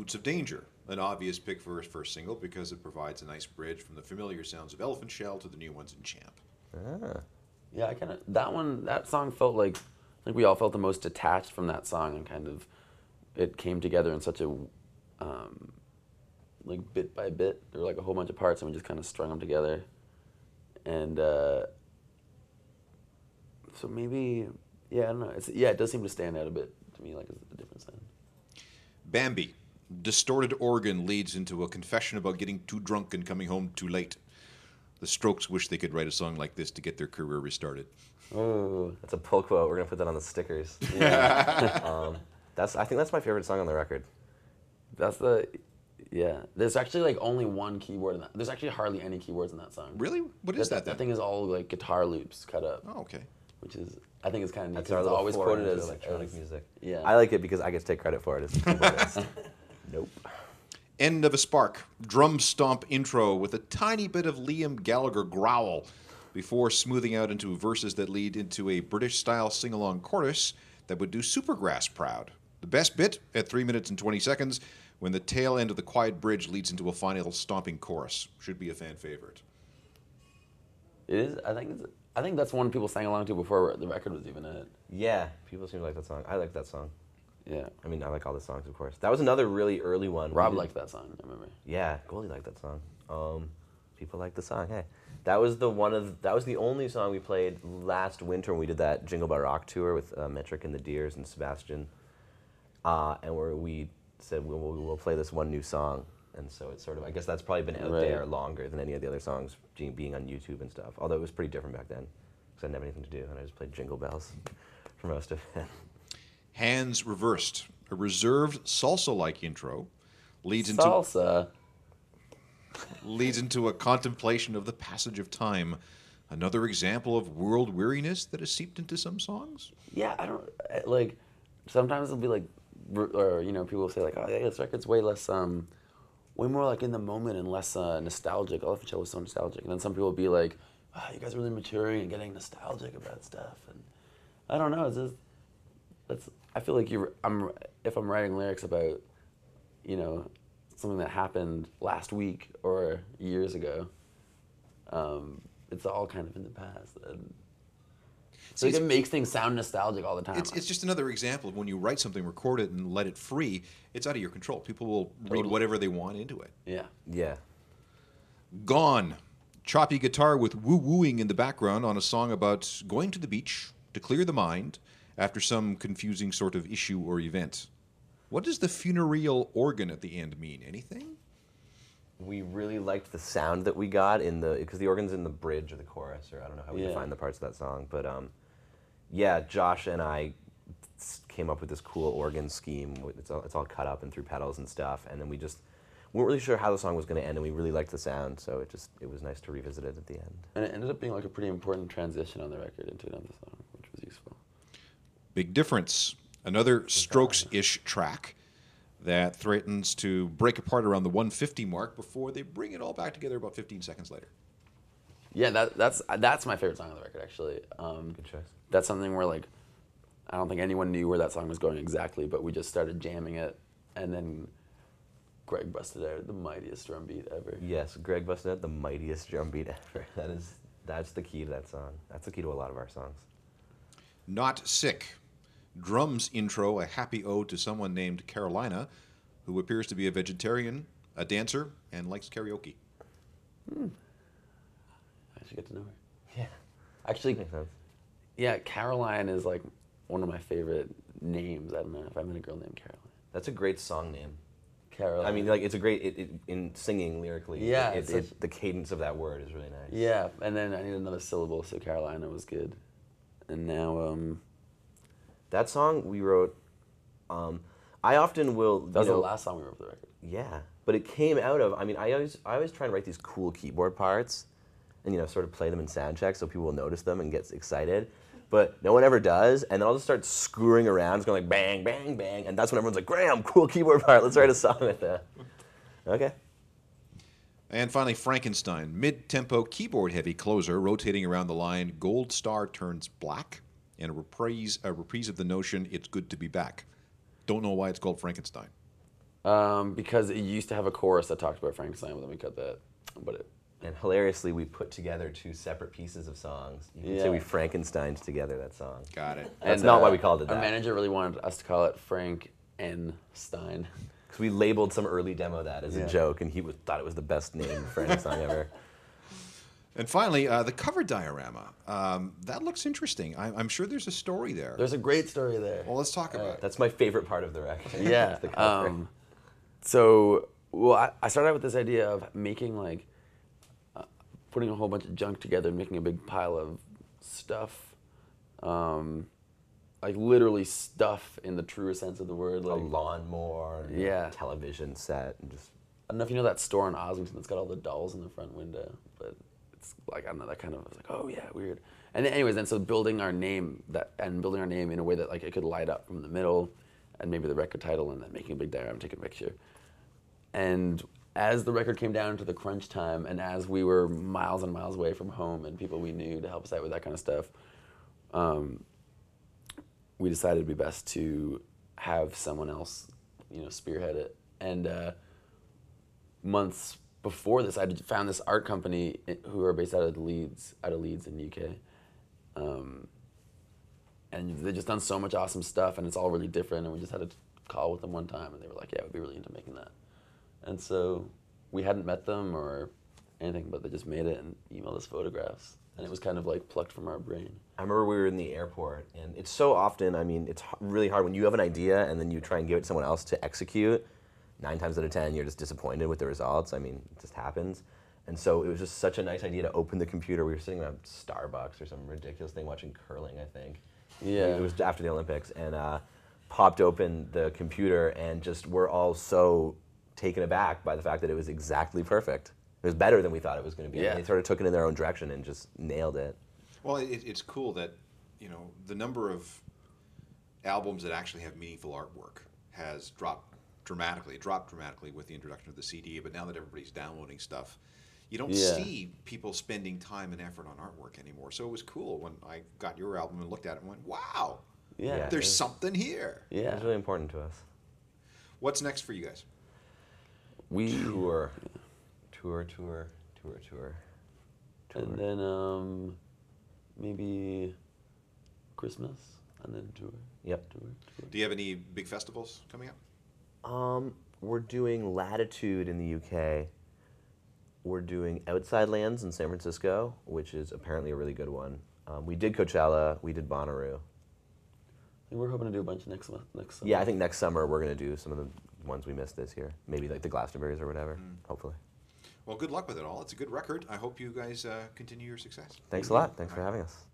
Boots of Danger, an obvious pick for his first single because it provides a nice bridge from the familiar sounds of Elephant Shell to the new ones in Champ. Ah. Yeah, I kind of that song felt like we all felt the most detached from that song, and kind of it came together in such a like bit by bit. There were like a whole bunch of parts, and we just kind of strung them together, and so maybe I don't know. It does seem to stand out a bit to me, like it's a different sound. Bambi. Distorted organ leads into a confession about getting too drunk and coming home too late. The Strokes wish they could write a song like this to get their career restarted. Oh, that's a pull quote. We're gonna put that on the stickers. Yeah. I think that's my favorite song on the record. There's actually like only one keyboard in that. There's actually hardly any keyboards in that song. Really? What is that then? That thing is all like guitar loops cut up. Oh, okay. Which is, I think it's kind of neat. That's our It's little always foray quoted into as electronic music. Yeah. I like it because I get to take credit for it as a keyboardist. Nope. End of a Spark. Drum stomp intro with a tiny bit of Liam Gallagher growl before smoothing out into verses that lead into a British-style sing-along chorus that would do Supergrass proud. The best bit at 3 minutes and 20 seconds when the tail end of the quiet bridge leads into a final stomping chorus. Should be a fan favorite. It is. I think that's one people sang along to before the record was even out. Yeah, people seem to like that song. I like that song. Yeah. I mean, I like all the songs, of course. That was another really early one. Rob liked that song, I remember. Yeah, Goldie liked that song. People like the song. Hey, that was the only song we played last winter when we did that Jingle Bell Rock tour with Metric and the Deers and Sebastian, and where we said we'll play this one new song, and so it's sort of, I guess that's probably been out there longer than any of the other songs being on YouTube and stuff. Although it was pretty different back then because I didn't have anything to do and I just played Jingle Bells for most of it. Hands Reversed, a reserved salsa-like intro, leads into a contemplation of the passage of time. Another example of world weariness that has seeped into some songs. Yeah, I don't like. Sometimes it'll be like, or people will say like, oh yeah, this record's way less, way more like in the moment and less nostalgic. Elephant Shell was so nostalgic, and then some people will be like, oh, you guys are really maturing and getting nostalgic about stuff, and I don't know. It's just I feel like if I'm writing lyrics about, something that happened last week or years ago, it's all kind of in the past. And so it makes things sound nostalgic all the time. It's just another example of when you write something, record it, and let it free, it's out of your control. People will read whatever they want into it. Yeah. Yeah. Gone. Choppy guitar with woo-wooing in the background on a song about going to the beach to clear the mind after some confusing sort of issue or event. What does the funereal organ at the end mean? Anything? We really liked the sound that we got because the organ's in the bridge of the chorus, or I don't know how we define the parts of that song, but yeah, Josh and I came up with this cool organ scheme. It's all cut up and through pedals and stuff, and then we weren't really sure how the song was going to end, and we really liked the sound, so it was nice to revisit it at the end. And it ended up being like a pretty important transition on the record into another song, which was useful. Big Difference. Another Strokes-ish track that threatens to break apart around the 150 mark before they bring it all back together about 15 seconds later. Yeah, that's my favorite song on the record, actually. Good choice. That's something where, like, I don't think anyone knew where that song was going exactly, but we just started jamming it, and then Greg busted out the mightiest drum beat ever. Yes, Greg busted out the mightiest drum beat ever. That's the key to that song. That's the key to a lot of our songs. Not Sick. Drums intro, a happy ode to someone named Carolina, who appears to be a vegetarian, a dancer, and likes karaoke. I should get to know her. Yeah. Actually, Makes sense. yeah, Caroline is like one of my favorite names. I don't know if I met a girl named Caroline. That's a great song name. Caroline. I mean, like, it's a great, in singing lyrically, Yeah, the cadence of that word is really nice. Yeah, and then I need another syllable, so Carolina was good. And now, that song we wrote, I often will... that was the last song we wrote for the record. Yeah, but it came out of, I mean, I always try and write these cool keyboard parts and, sort of play them in sound checks so people will notice them and get excited. But no one ever does, and then I'll just start screwing around, it's going like bang, bang, bang, and that's when everyone's like, Graham, cool keyboard part, let's write a song with that. Okay. And finally, Frankenstein. Mid-tempo, keyboard-heavy closer rotating around the line, Gold Star turns black, and a reprise of the notion, it's good to be back. Don't know why it's called Frankenstein. Because it used to have a chorus that talked about Frankenstein, but then we cut that. But it, And hilariously, we put together 2 separate pieces of songs. You can say Yeah. we Frankensteined together that song. Got it. That's not why we called it Our that. manager really wanted us to call it Frank N. Stein. Because we labeled some early demo that as Yeah. a joke, and he thought it was the best name for any song ever. And finally, the cover diorama. That looks interesting. I'm sure there's a story there. There's a great story there. Well, let's talk about it. That's my favorite part of the record. Yeah. the cover. So, well, I started out with this idea of making like, putting a whole bunch of junk together and making a big pile of stuff. Like literally stuff in the truest sense of the word. A Like, lawnmower, and Yeah. a television set, and just I don't know if you know that store in Oslington that's got all the dolls in the front window, but it's like, I don't know, that kind of, I was like, oh yeah, weird. And then anyways, so building our name in a way that like it could light up from the middle, and maybe the record title, and then making a big diagram, taking a picture. And as the record came down to the crunch time, and as we were miles and miles away from home and people we knew to help us out with that kind of stuff, we decided it'd be best to have someone else, spearhead it. And months before this, I found this art company who are based out of Leeds in the UK. And they've just done so much awesome stuff, and it's all really different. And we just had a call with them one time, and they were like, "Yeah, we'd be really into making that." And so we hadn't met them or anything, but they just made it and emailed us photographs, and it was kind of like plucked from our brain. I remember we were in the airport, and it's so often, it's really hard when you have an idea and then you try and give it to someone else to execute. 9 times out of 10, you're just disappointed with the results. It just happens. And so it was just such a nice idea to open the computer. We were sitting around Starbucks or some ridiculous thing watching curling, I think. Yeah. It was after the Olympics, and popped open the computer, and just we're all so taken aback by the fact that it was exactly perfect. It was better than we thought it was going to be. Yeah. And they sort of took it in their own direction and just nailed it. Well, it's cool that, the number of albums that actually have meaningful artwork has dropped dramatically with the introduction of the CD, but now that everybody's downloading stuff, you don't Yeah. see people spending time and effort on artwork anymore. So it was cool when I got your album and looked at it and went, wow, Yeah. there's something here. It Yeah. was really important to us. What's next for you guys? Tour. And then maybe Christmas, and then tour. Yep. Tour. Do you have any big festivals coming up? We're doing Latitude in the UK. We're doing Outside Lands in San Francisco, which is apparently a really good one. We did Coachella. We did Bonnaroo. And we're hoping to do a bunch next summer. Yeah, I think next summer we're going to do some of the ones we missed this year. Maybe like the Glastonburys or whatever, hopefully. Well, good luck with it all. It's a good record. I hope you guys continue your success. Thanks a lot. Thanks for having us.